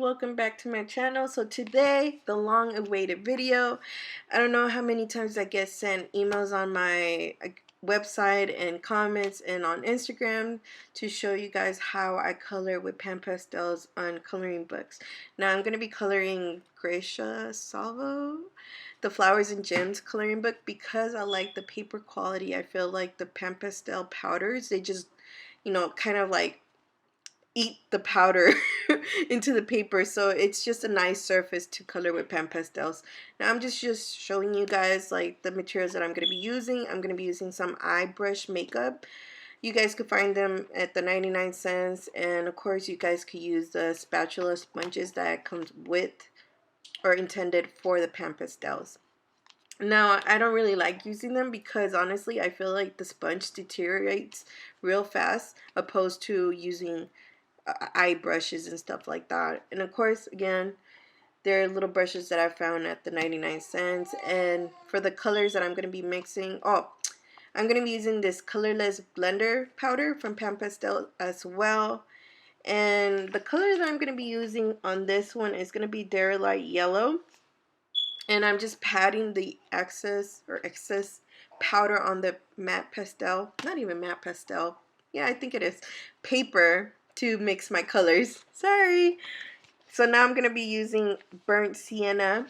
welcome back to my channel. So today, the long awaited video. I don't know how many times I get sent emails on my website and comments and on Instagram to show you guys how I color with pan pastels on coloring books. Now I'm going to be coloring Gracia Salvo, the Flowers and Gems coloring book, because I like the paper quality. I feel like the pan pastel powders, they just, kind of like eat the powder into the paper, so it's just a nice surface to color with pan pastels. Now I'm just showing you guys like the materials that I'm going to be using. I'm going to be using some eye brush makeup. You guys could find them at the 99 cents, and of course you guys could use the spatula sponges that comes with or intended for the pan pastels. Now, I don't really like using them because honestly I feel like the sponge deteriorates real fast opposed to using eye brushes and stuff like that. And of course, again, they're little brushes that I found at the 99 cents. And for the colors that I'm going to be mixing, I'm going to be using this colorless blender powder from Pan Pastel as well. And the color that I'm going to be using on this one is going to be Derelight Yellow. And I'm just patting the excess powder on the matte pastel, not even matte pastel, yeah, I think it is, paper to mix my colors. Sorry. So now I'm going to be using Burnt Sienna.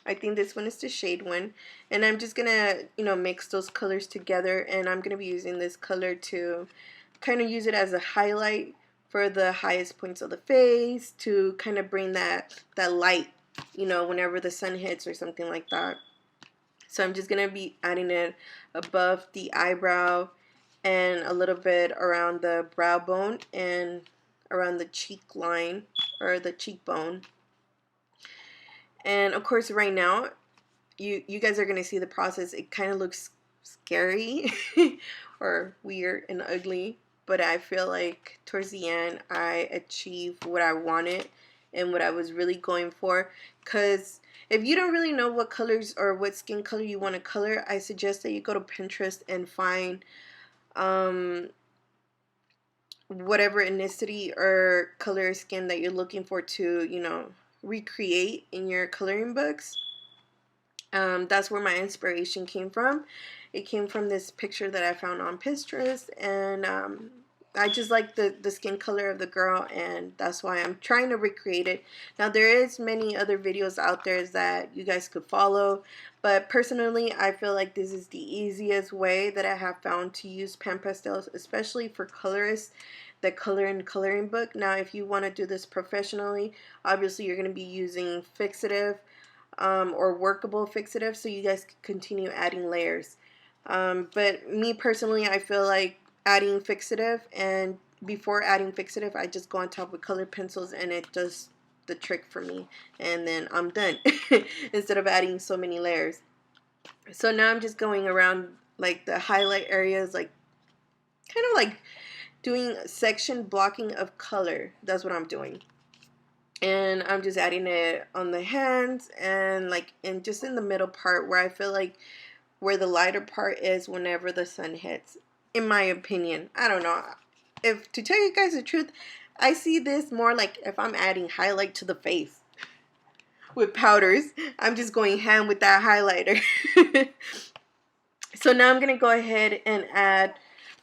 I think this one is the shade one. And I'm just going to, mix those colors together. And I'm going to be using this color to kind of use it as a highlight for the highest points of the face, to kind of bring that light, whenever the sun hits or something like that. So I'm just going to be adding it above the eyebrow and a little bit around the brow bone and around the cheek line or the cheekbone. And of course right now you guys are going to see the process. It kind of looks scary or weird and ugly, but I feel like towards the end I achieved what I wanted and what I was really going for. Because if you don't really know what colors or what skin color you want to color, I suggest that you go to Pinterest and find whatever ethnicity or color skin that you're looking for to, recreate in your coloring books. That's where my inspiration came from. It came from this picture that I found on Pinterest, and I just like the skin color of the girl, and that's why I'm trying to recreate it. Now there is many other videos out there that you guys could follow, but personally I feel like this is the easiest way that I have found to use pan pastels, especially for colorists that color in coloring book. Now if you want to do this professionally, obviously you're going to be using fixative or workable fixative, so you guys can continue adding layers. But me personally, I feel like adding fixative, and before adding fixative I just go on top with colored pencils and it does the trick for me, and then I'm done instead of adding so many layers. So now I'm just going around like the highlight areas, like kind of like doing section blocking of color. That's what I'm doing. And I'm just adding it on the hands and just in the middle part where I feel like where the lighter part is whenever the sun hits, in my opinion. I don't know. If to tell you guys the truth, I see this more like if I'm adding highlight to the face with powders. I'm just going ham with that highlighter. So now I'm going to go ahead and add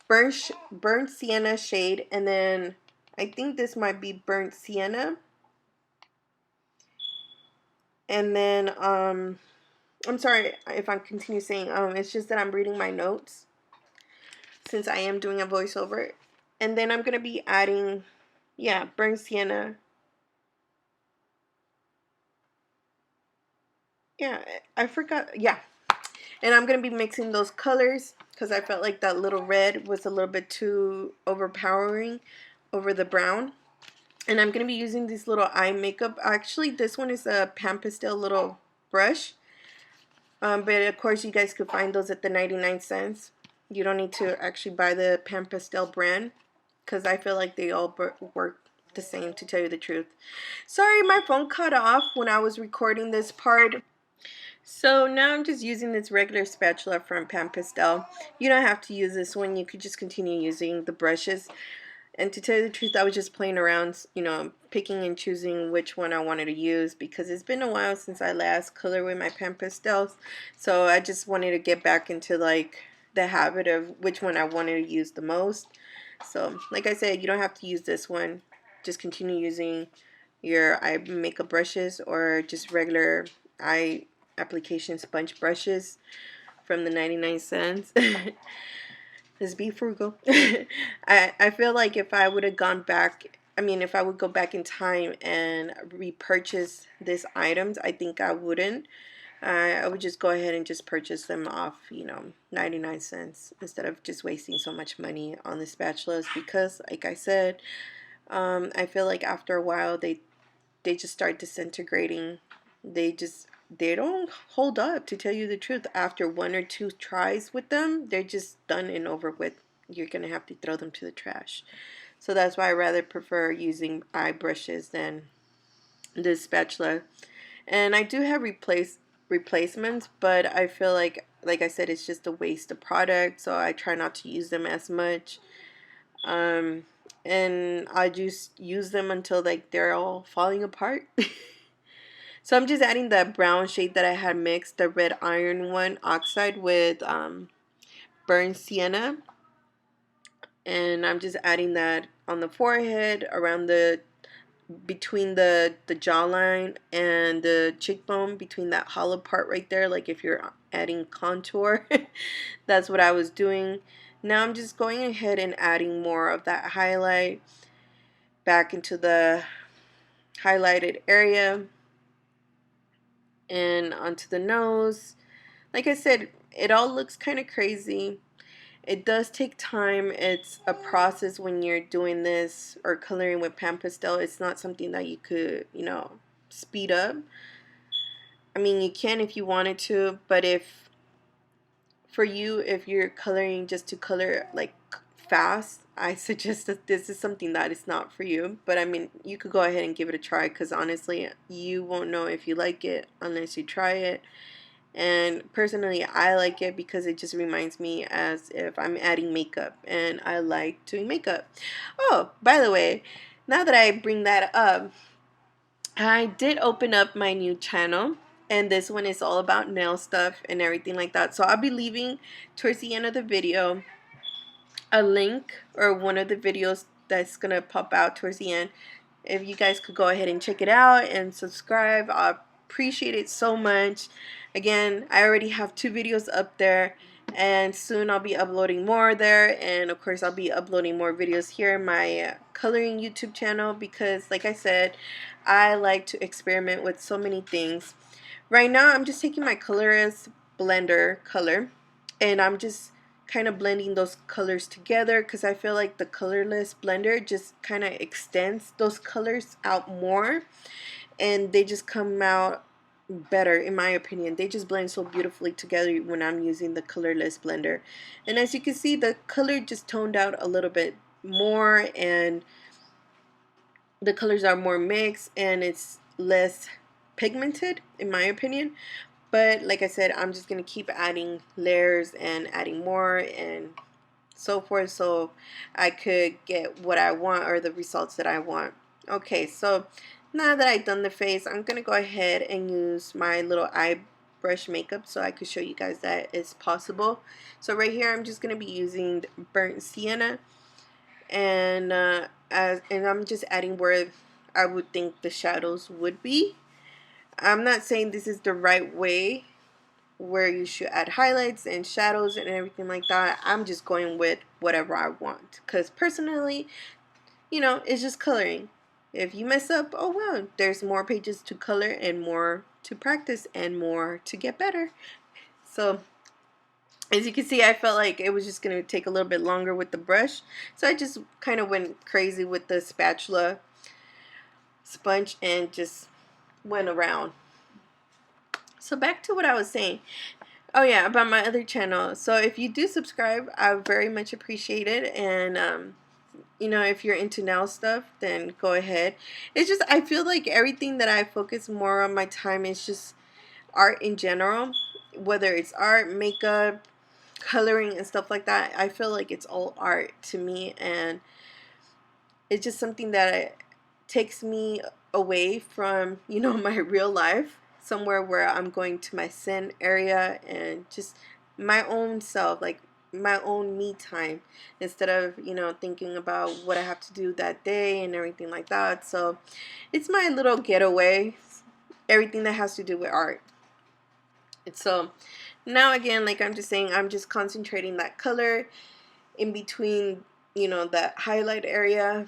burnt sienna shade, and then I think this might be burnt sienna. And then I'm sorry if I continue saying it's just that I'm reading my notes since I am doing a voiceover. And then I'm going to be adding, yeah, burnt sienna. Yeah, I forgot. Yeah. And I'm going to be mixing those colors because I felt like that little red was a little bit too overpowering over the brown. And I'm going to be using this little eye makeup. Actually, this one is a Pan Pastel little brush. But of course, you guys could find those at the 99 cents. You don't need to actually buy the Pan Pastel brand, because I feel like they all work the same, to tell you the truth. Sorry, my phone cut off when I was recording this part. So now I'm just using this regular spatula from Pan Pastel. You don't have to use this one. You could just continue using the brushes. And to tell you the truth, I was just playing around, you know, picking and choosing which one I wanted to use, because it's been a while since I last colored with my pan pastels. So I just wanted to get back into like the habit of which one I wanted to use the most. So like I said, you don't have to use this one. Just continue using your eye makeup brushes or just regular eye application sponge brushes from the 99 cents. Just be frugal. I feel like if I would have gone back, I mean, if I would go back in time and repurchase these items, I think I wouldn't. I would just go ahead and just purchase them off, you know, 99 cents instead of just wasting so much money on the spatulas, because, like I said, I feel like after a while they just start disintegrating. They don't hold up, to tell you the truth. After one or two tries with them, they're just done and over with. You're gonna have to throw them to the trash. So that's why I rather prefer using eye brushes than this spatula. And I do have replacements, but I feel like I said, it's just a waste of product, so I try not to use them as much. Um, and I just use them until like they're all falling apart. So I'm just adding that brown shade that I had mixed, the red iron one oxide with burnt sienna, and I'm just adding that on the forehead, around the between the jawline and the cheekbone, between that hollow part right there, like if you're adding contour. That's what I was doing. Now I'm just going ahead and adding more of that highlight back into the highlighted area and onto the nose. Like I said, it all looks kind of crazy. It does take time. It's a process when you're doing this or coloring with pan pastel. It's not something that you could, you know, speed up. I mean, you can if you wanted to, but if for you, if you're coloring just to color like fast, I suggest that this is something that is not for you. But I mean, you could go ahead and give it a try, because honestly, you won't know if you like it unless you try it. And personally, I like it because it just reminds me as if I'm adding makeup, and I like doing makeup. Oh, by the way, now that I bring that up, I did open up my new channel, and this one is all about nail stuff and everything like that. So I'll be leaving towards the end of the video a link, or one of the videos that's gonna pop out towards the end. If you guys could go ahead and check it out and subscribe, I appreciate it so much. Again, I already have 2 videos up there, and soon I'll be uploading more there. And of course, I'll be uploading more videos here in my coloring YouTube channel, because like I said, I like to experiment with so many things. Right now, I'm just taking my colorist blender color, and I'm just kind of blending those colors together, because I feel like the colorless blender just kind of extends those colors out more, and they just come out better, in my opinion. They just blend so beautifully together when I'm using the colorless blender. And as you can see, the color just toned out a little bit more, and the colors are more mixed, and it's less pigmented, in my opinion. But like I said, I'm just going to keep adding layers and adding more and so forth, so I could get what I want, or the results that I want. Okay, so now that I've done the face, I'm going to go ahead and use my little eye brush makeup so I could show you guys that it's possible. So right here, I'm just going to be using burnt sienna, and I'm just adding where I would think the shadows would be. I'm not saying this is the right way where you should add highlights and shadows and everything like that. I'm just going with whatever I want, because personally, you know, it's just coloring. If you mess up, oh well, there's more pages to color and more to practice and more to get better. So as you can see, I felt like it was just going to take a little bit longer with the brush, so I just kind of went crazy with the spatula sponge and just went around. So back to what I was saying. Oh yeah, about my other channel. So if you do subscribe, I very much appreciate it. And you know, if you're into nail stuff, then go ahead. It's just, I feel like everything that I focus more on my time is just art in general. Whether it's art, makeup, coloring, and stuff like that, I feel like it's all art to me. And it's just something that takes me away from, you know, my real life, somewhere where I'm going to my zen area and just my own self, like my own me time, instead of, you know, thinking about what I have to do that day and everything like that. So it's my little getaway, everything that has to do with art. And so now again, like I'm just saying, I'm just concentrating that color in between, you know, that highlight area.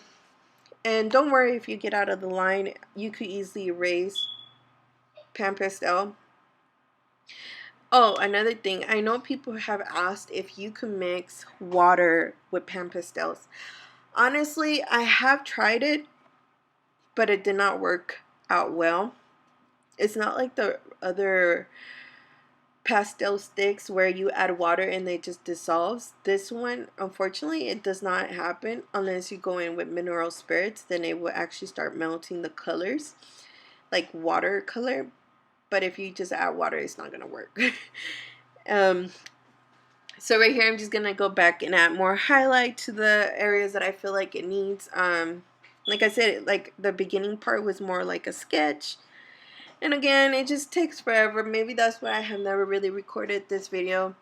And don't worry if you get out of the line, you could easily erase pan pastel. Oh, another thing, I know people have asked if you can mix water with pan pastels. Honestly, I have tried it, but it did not work out well. It's not like the other pastel sticks where you add water and they just dissolves. This one, unfortunately, it does not happen unless you go in with mineral spirits. Then it will actually start melting the colors like watercolor. But if you just add water, it's not gonna work. um so right here I'm just gonna go back and add more highlight to the areas that I feel like it needs. Like I said, like the beginning part was more like a sketch. And again, it just takes forever. Maybe that's why I have never really recorded this video.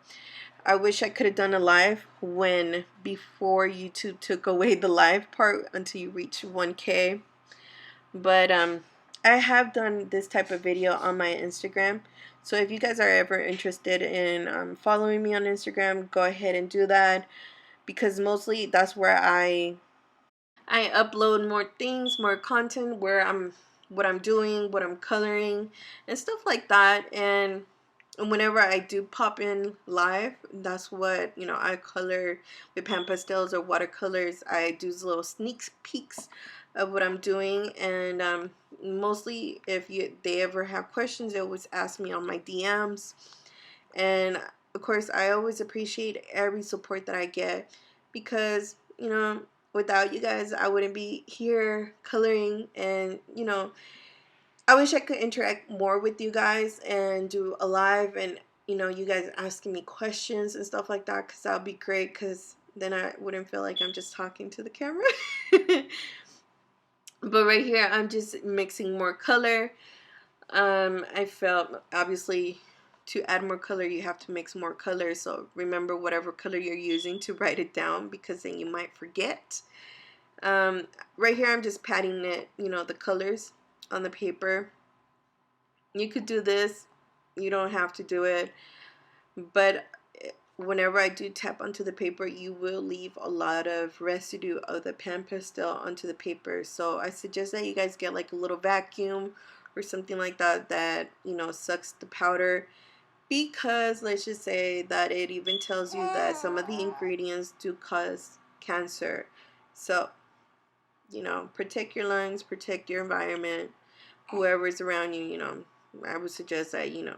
I wish I could have done a live when before YouTube took away the live part until you reach 1K. But I have done this type of video on my Instagram. So if you guys are ever interested in following me on Instagram, go ahead and do that, because mostly that's where I upload more things, more content, where what I'm doing, what I'm coloring, and stuff like that. And whenever I do pop in live, that's what, you know, I color with pan pastels or watercolors. I do little sneak peeks of what I'm doing. And mostly if they ever have questions, they always ask me on my DMs. And of course, I always appreciate every support that I get, because, you know, without you guys, I wouldn't be here coloring. And, you know, I wish I could interact more with you guys and do a live, and, you know, you guys asking me questions and stuff like that, because that would be great, because then I wouldn't feel like I'm just talking to the camera. But right here, I'm just mixing more color. I felt, obviously, to add more color, you have to mix more color. So remember whatever color you're using to write it down, because then you might forget. Right here, I'm just patting it, you know, the colors on the paper. You could do this. You don't have to do it. But whenever I do tap onto the paper, you will leave a lot of residue of the pan pastel onto the paper. So I suggest that you guys get like a little vacuum or something like that, that, you know, sucks the powder. Because let's just say that it even tells you that some of the ingredients do cause cancer. So, you know, protect your lungs, protect your environment, whoever's around you, you know. I would suggest that, you know,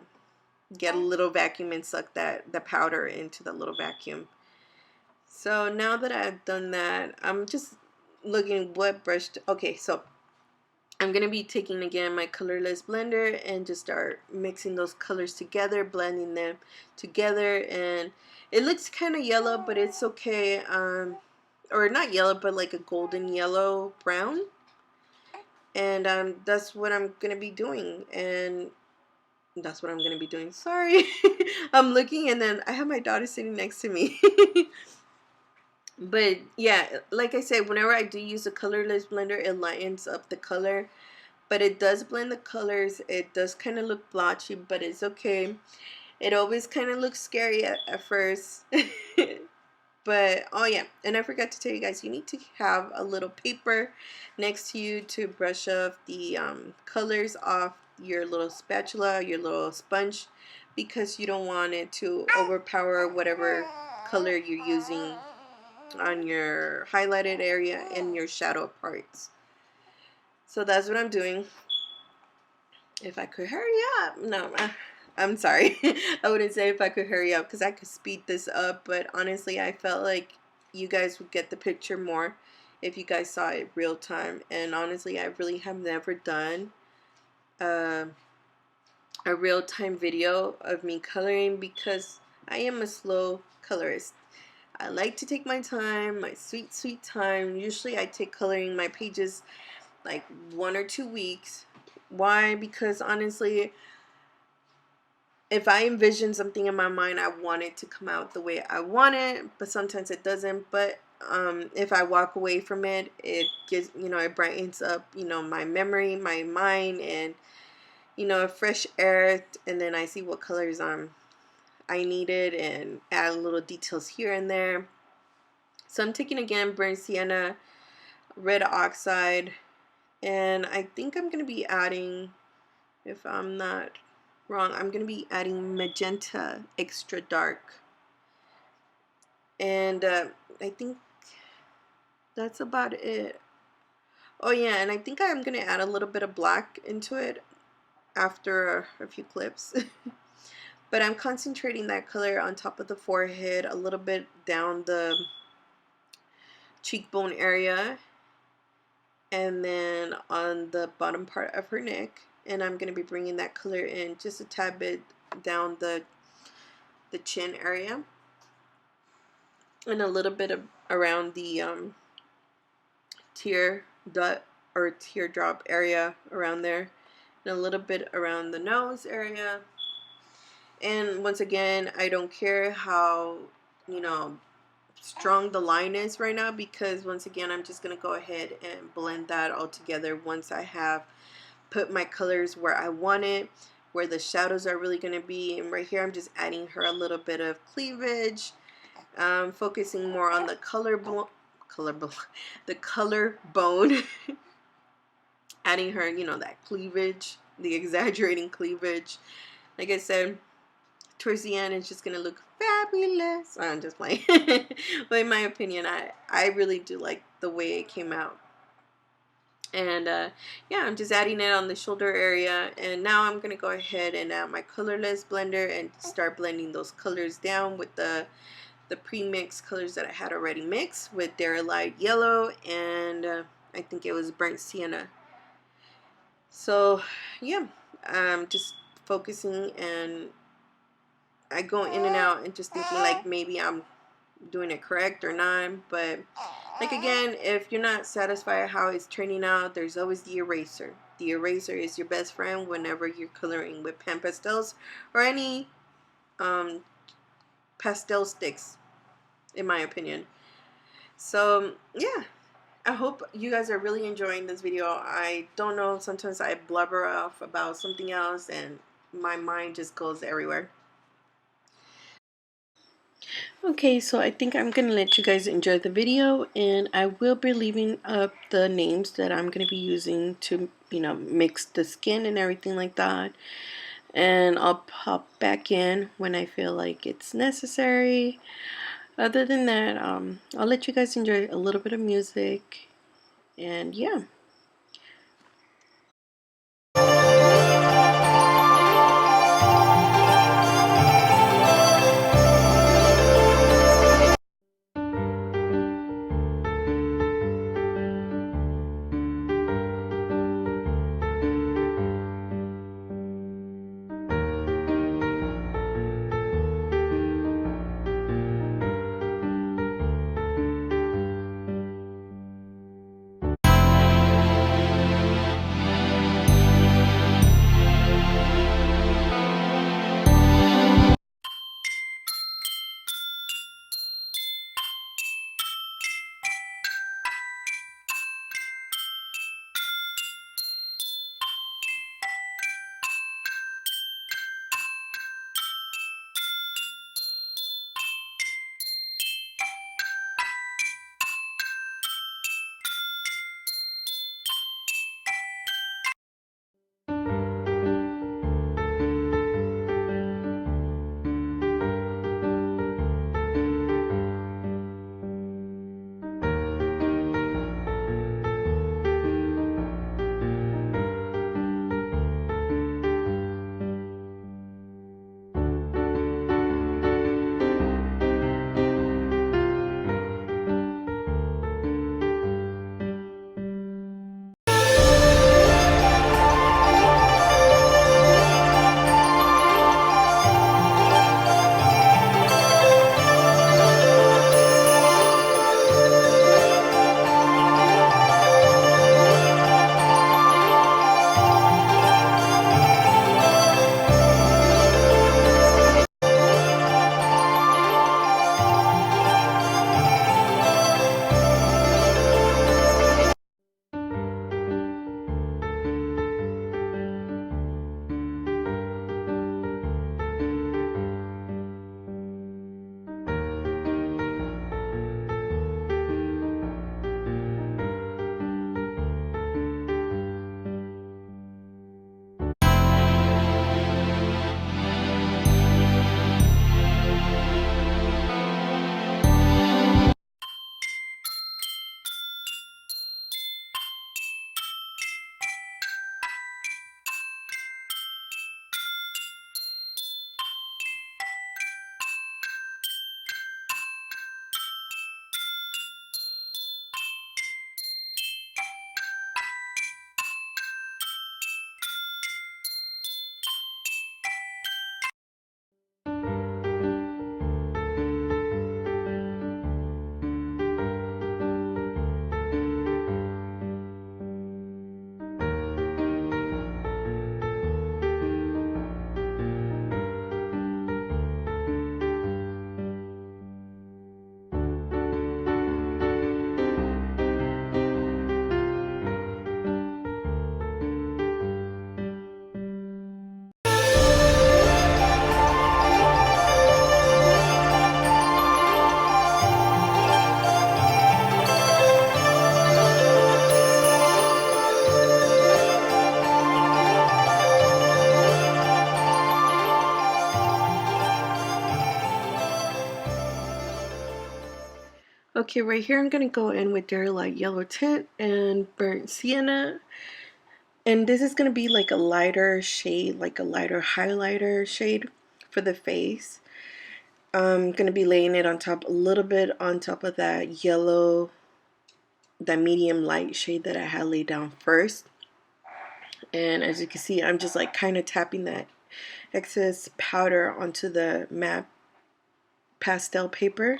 get a little vacuum and suck the powder into the little vacuum. So now that I've done that, I'm just looking what brush okay, so I'm gonna be taking again my colorless blender and just start mixing those colors together, blending them together. And it looks kind of yellow, but it's okay. Or not yellow, but like a golden yellow brown. And that's what I'm gonna be doing. And that's what I'm gonna be doing. Sorry. I'm looking, and then I have my daughter sitting next to me. But yeah, like I said, whenever I do use a colorless blender, it lightens up the color. But it does blend the colors. It does kind of look blotchy, but it's okay. It always kind of looks scary at first. But oh yeah, and I forgot to tell you guys, you need to have a little paper next to you to brush off the colors off your little spatula, your little sponge, because you don't want it to overpower whatever color you're using on your highlighted area and your shadow parts. So that's what I'm doing. If I could hurry up. No, I'm sorry. I wouldn't say if I could hurry up, because I could speed this up. But honestly, I felt like you guys would get the picture more if you guys saw it real time. And honestly, I really have never done uh, a real time video of me coloring, because I am a slow colorist. I like to take my time, my sweet, sweet time. Usually I take coloring my pages like 1 or 2 weeks. Why? Because honestly, if I envision something in my mind, I want it to come out the way I want it, but sometimes it doesn't. But if I walk away from it, it gives, it brightens up, my memory, my mind, and, fresh air. And then I see what colors I needed and add little details here and there. So I'm taking again burnt sienna, red oxide, and I think I'm going to be adding, if I'm not wrong, I'm going to be adding magenta extra dark. And I think that's about it. Oh yeah, and I think I'm going to add a little bit of black into it after a few clips. But I'm concentrating that color on top of the forehead, a little bit down the cheekbone area, and then on the bottom part of her neck. And I'm going to be bringing that color in just a tad bit down the chin area, and a little bit of around the tear dot or teardrop area around there, and a little bit around the nose area. And once again, I don't care how, strong the line is right now, because once again, I'm just going to go ahead and blend that all together once I have put my colors where I want it, where the shadows are really going to be. And right here, I'm just adding her a little bit of cleavage, focusing more on the the color bone, adding her, that cleavage, the exaggerating cleavage. Like I said, towards the end, it's just gonna look fabulous. I'm just playing. But in my opinion, I really do like the way it came out. And yeah, I'm just adding it on the shoulder area. And now I'm gonna go ahead and add my colorless blender and start blending those colors down with the pre-mixed colors that I had already mixed with their light yellow, and I think it was burnt sienna. So yeah, I'm just focusing, and I go in and out and just thinking like maybe I'm doing it correct or not. But like again, if you're not satisfied how it's turning out, there's always the eraser. The eraser is your best friend whenever you're coloring with pan pastels or any pastel sticks, in my opinion. So yeah, I hope you guys are really enjoying this video. I don't know, sometimes I blubber off about something else and my mind just goes everywhere. Okay, so I think I'm going to let you guys enjoy the video, and I will be leaving up the names that I'm going to be using to, mix the skin and everything like that. And I'll pop back in when I feel like it's necessary. Other than that, I'll let you guys enjoy a little bit of music, and yeah. Okay, right here I'm going to go in with their light yellow tint and burnt sienna. And this is going to be like a lighter shade, like a lighter highlighter shade for the face. I'm going to be laying it on top, a little bit on top of that yellow, that medium light shade that I had laid down first. And as you can see, I'm just like kind of tapping that excess powder onto the matte pastel paper.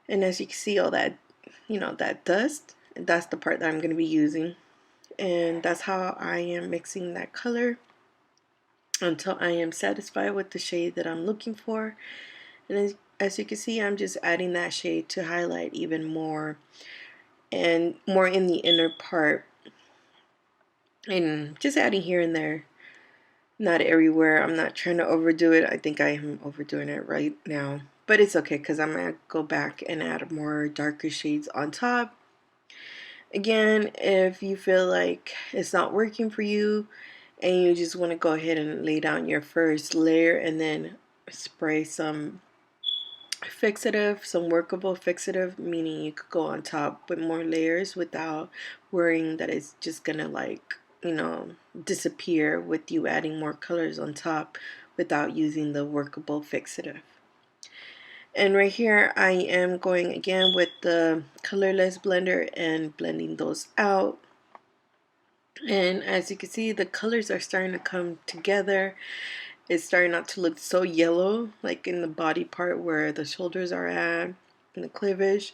And as you can see, all that, that dust, that's the part that I'm going to be using. And that's how I am mixing that color until I am satisfied with the shade that I'm looking for. And as you can see, I'm just adding that shade to highlight even more and more in the inner part, and just adding here and there, not everywhere. I'm not trying to overdo it. I think I am overdoing it right now, but it's okay because I'm gonna go back and add more darker shades on top. Again, if you feel like it's not working for you and you just want to go ahead and lay down your first layer and then spray some fixative, some workable fixative, meaning you could go on top with more layers without worrying that it's just gonna like, disappear with you adding more colors on top without using the workable fixative. And right here I am going again with the colorless blender and blending those out. And as you can see, the colors are starting to come together. It's starting not to look so yellow, like in the body part where the shoulders are at, in the cleavage.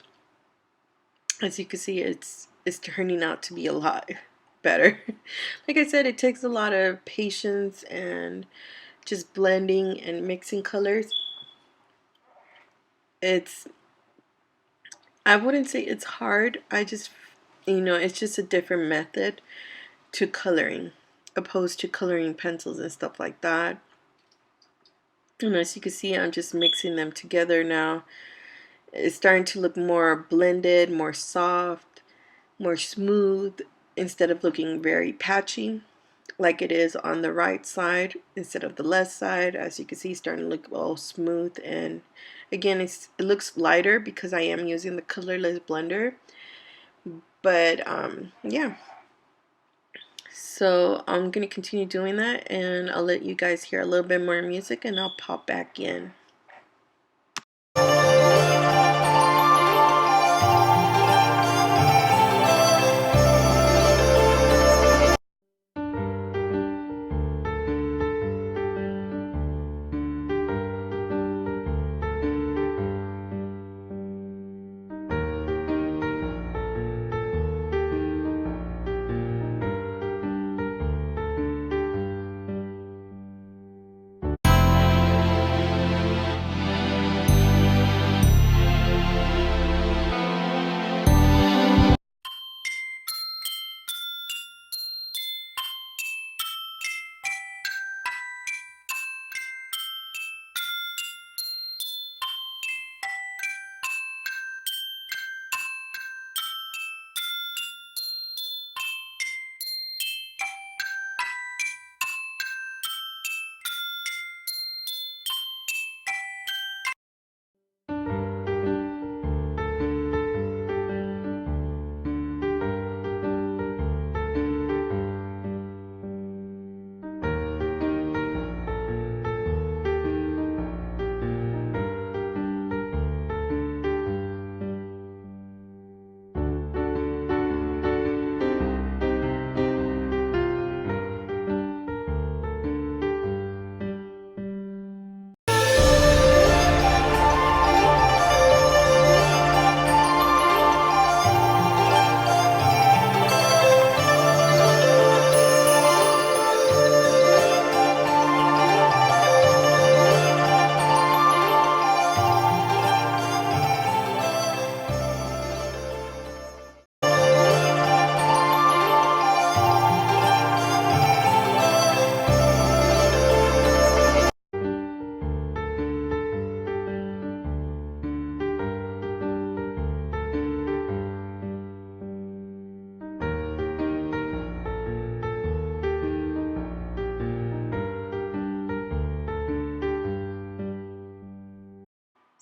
As you can see, it's turning out to be a lot better. Like I said, it takes a lot of patience and just blending and mixing colors. I wouldn't say it's hard. I just, it's just a different method to coloring, opposed to coloring pencils and stuff like that. And as you can see, I'm just mixing them together now. It's starting to look more blended, more soft, more smooth, instead of looking very patchy like it is on the right side instead of the left side. As you can see, starting to look all smooth. And again, it looks lighter because I am using the colorless blender. But yeah, so I'm gonna continue doing that, and I'll let you guys hear a little bit more music and I'll pop back in.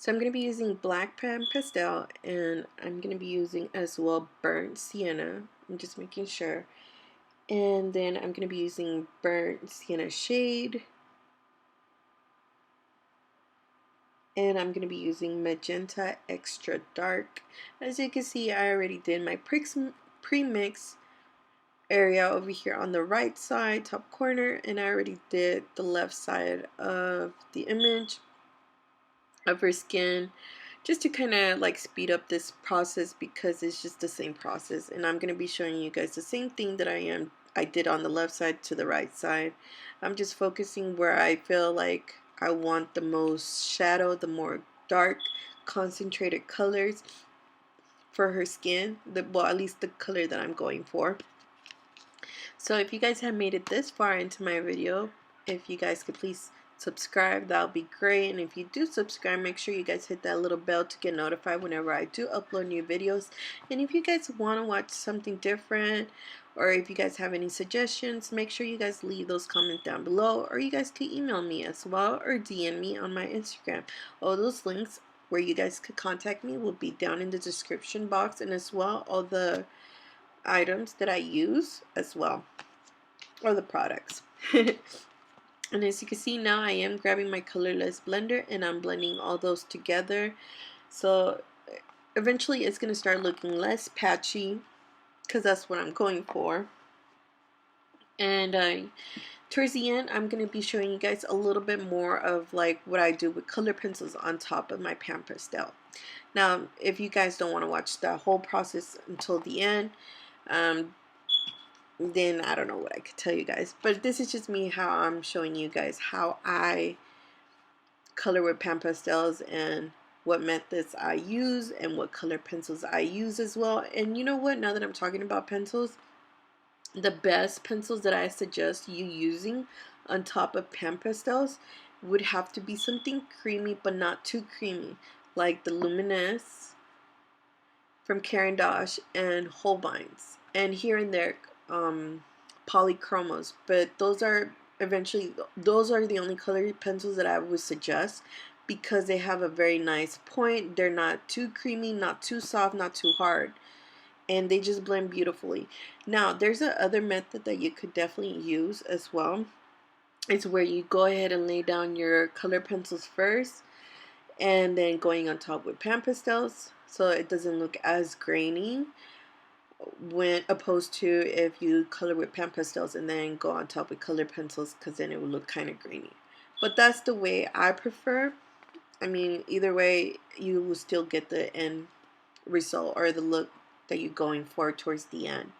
So I'm going to be using black pan pastel, and I'm going to be using as well burnt sienna. I'm just making sure. And then I'm going to be using burnt sienna shade. And I'm going to be using magenta extra dark. As you can see, I already did my pre-mix area over here on the right side top corner, and I already did the left side of the image of her skin, just to kind of like speed up this process, because it's just the same process, and I'm going to be showing you guys the same thing that I did on the left side to the right side. I'm just focusing where I feel like I want the most shadow, the more dark concentrated colors for her skin, well, at least the color that I'm going for. So if you guys have made it this far into my video, if you guys could please subscribe, that would be great. And if you do subscribe, make sure you guys hit that little bell to get notified whenever I do upload new videos. And if you guys want to watch something different, or if you guys have any suggestions, make sure you guys leave those comments down below, or you guys can email me as well, or DM me on my Instagram. All those links where you guys could contact me will be down in the description box, and as well all the items that I use as well, or the products. And as you can see, now I am grabbing my colorless blender and I'm blending all those together. So eventually it's going to start looking less patchy, because that's what I'm going for. And towards the end, I'm going to be showing you guys a little bit more of like what I do with color pencils on top of my pan pastel. Now, if you guys don't want to watch the whole process until the end, then I don't know what I could tell you guys. But this is just me, how I'm showing you guys how I color with pan pastels, and what methods I use, and what color pencils I use as well. And you know what, now that I'm talking about pencils, the best pencils that I suggest you using on top of pan pastels would have to be something creamy, but not too creamy, like the Luminous from Caran d'Ache and Holbein's, and here and there polychromos. But those are the only color pencils that I would suggest, because they have a very nice point. They're not too creamy, not too soft, not too hard, and they just blend beautifully. Now there's a other method that you could definitely use as well. It's where you go ahead and lay down your color pencils first, and then going on top with pan pastels, so it doesn't look as grainy, when opposed to if you color with pan pastels and then go on top with color pencils, because then it would look kind of grainy. But that's the way I prefer. I mean, either way, you will still get the end result, or the look that you're going for towards the end.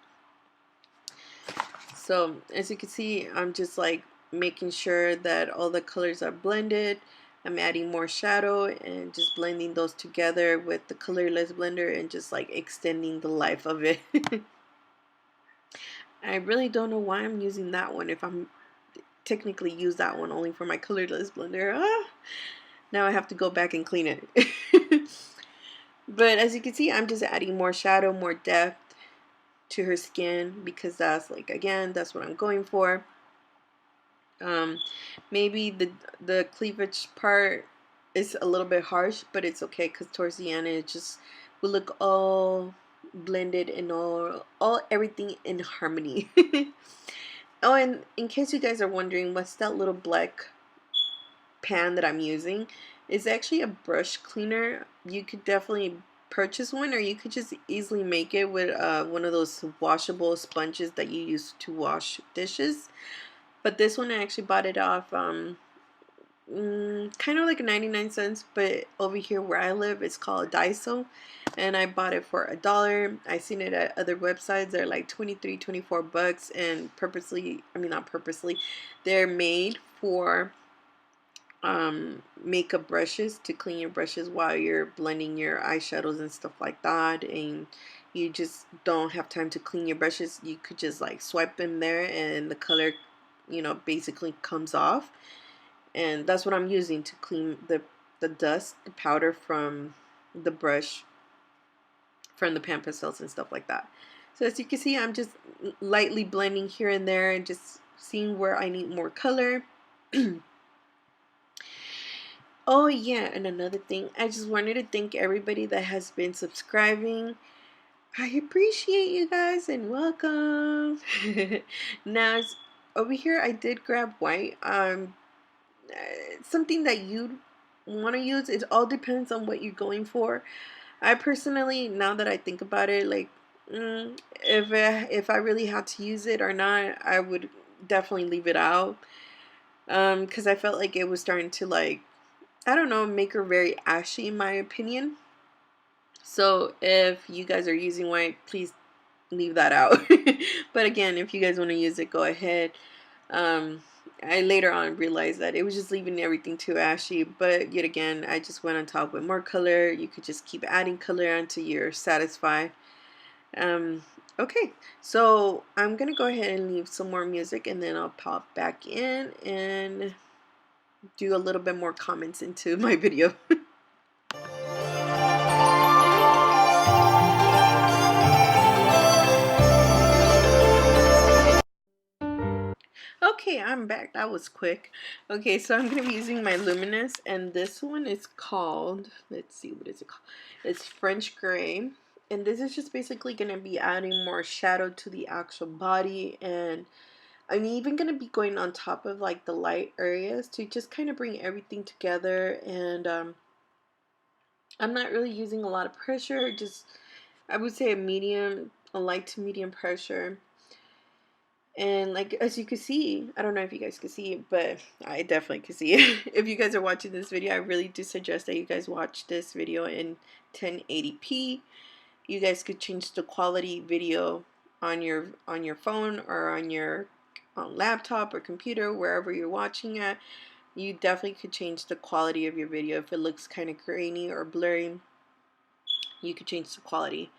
So as you can see, I'm just like making sure that all the colors are blended. I'm adding more shadow and just blending those together with the colorless blender, and just like extending the life of it. I really don't know why I'm using that one, if I'm technically use that one only for my colorless blender. Now I have to go back and clean it. But as you can see, I'm just adding more shadow, more depth to her skin, because that's like, again, that's what I'm going for. Maybe the cleavage part is a little bit harsh, but it's okay, because towards the end it just will look all blended and all everything in harmony. Oh, and in case you guys are wondering, what's that little black pan that I'm using, is actually a brush cleaner. You could definitely purchase one, or you could just easily make it with one of those washable sponges that you use to wash dishes. But this one, I actually bought it off kind of like 99 cents, but over here where I live, it's called Daiso, and I bought it for $1. I seen it at other websites. They're like 23, 24 bucks, and not purposely, they're made for makeup brushes, to clean your brushes while you're blending your eyeshadows and stuff like that, and you just don't have time to clean your brushes. You could just like swipe them there, and the color, basically comes off. And that's what I'm using to clean the dust, the powder from the brush, from the pan pastels and stuff like that. So as you can see, I'm just lightly blending here and there, and just seeing where I need more color. Oh yeah, and another thing, I just wanted to thank everybody that has been subscribing. I appreciate you guys and welcome. Now over here I did grab white. Something that you want to use. It all depends on what you're going for. I personally, now that I think about it, like, if I really had to use it or not, I would definitely leave it out. Because I felt like it was starting to, like, I don't know, make her very ashy in my opinion. So if you guys are using white, please leave that out. But again, if you guys want to use it, go ahead. Um, I later on realized that it was just leaving everything too ashy, but yet again, I just went on top with more color. You could just keep adding color until you're satisfied. Um, okay, so I'm gonna go ahead and leave some more music, and then I'll pop back in and do a little bit more comments into my video. Okay, I'm back. That was quick. Okay, so I'm going to be using my Luminous, and this one is called, let's see, what is it called? It's French Gray, and this is just basically going to be adding more shadow to the actual body, and I'm even going to be going on top of like the light areas to just kind of bring everything together, and I'm not really using a lot of pressure, just, I would say a light to medium pressure. And like as you can see, I don't know if you guys can see it, but I definitely can see it. If you guys are watching this video, I really do suggest that you guys watch this video in 1080p. You guys could change the quality video on your phone or on your laptop or computer, wherever you're watching at. You definitely could change the quality of your video. If it looks kind of grainy or blurry, you could change the quality.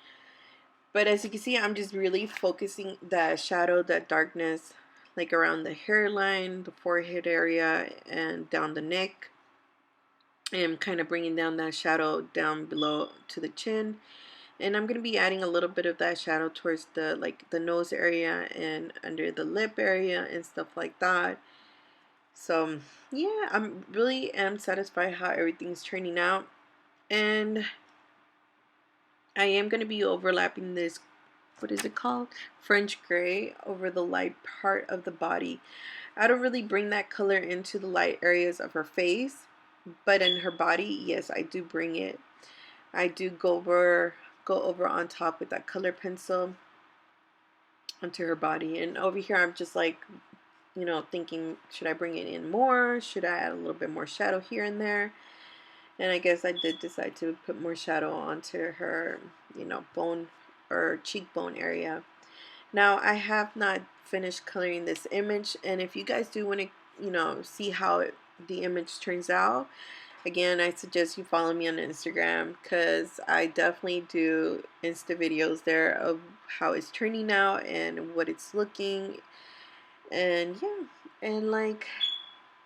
But as you can see, I'm just really focusing that shadow, that darkness, like around the hairline, the forehead area, and down the neck. And I'm kind of bringing down that shadow down below to the chin. And I'm going to be adding a little bit of that shadow towards the, like, the nose area and under the lip area and stuff like that. So, yeah, I'm really am satisfied how everything's turning out. And I am going to be overlapping this, what is it called? French gray over the light part of the body. I don't really bring that color into the light areas of her face, but in her body, yes, I do bring it. I do go over on top with that color pencil onto her body. And over here, I'm just like, you know, thinking, should I bring it in more? Should I add a little bit more shadow here and there? And I guess I did decide to put more shadow onto her, you know, bone or cheekbone area. Now, I have not finished coloring this image, and if you guys do want to, you know, see how the image turns out, again, I suggest you follow me on Instagram, because I definitely do Insta videos there of how it's turning out and what it's looking. And yeah, and like,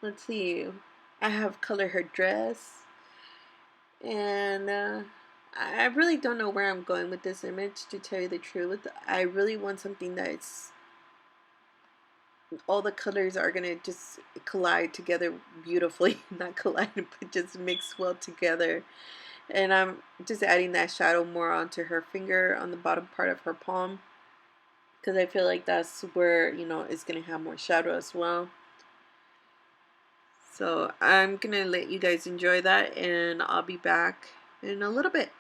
let's see, I have colored her dress. And I really don't know where I'm going with this image, to tell you the truth. I really want something that's, all the colors are going to just collide together beautifully. Not collide, but just mix well together. And I'm just adding that shadow more onto her finger on the bottom part of her palm, because I feel like that's where, you know, it's going to have more shadow as well. So I'm going to let you guys enjoy that, and I'll be back in a little bit.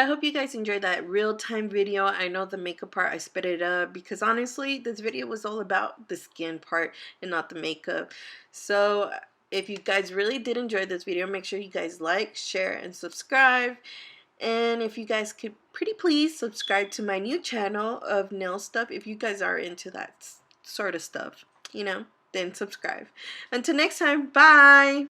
I hope you guys enjoyed that real-time video. I know the makeup part, I sped it up because honestly, this video was all about the skin part and not the makeup. So if you guys really did enjoy this video, make sure you guys like, share, and subscribe. And if you guys could pretty please subscribe to my new channel of nail stuff, if you guys are into that sort of stuff, then subscribe. Until next time, bye!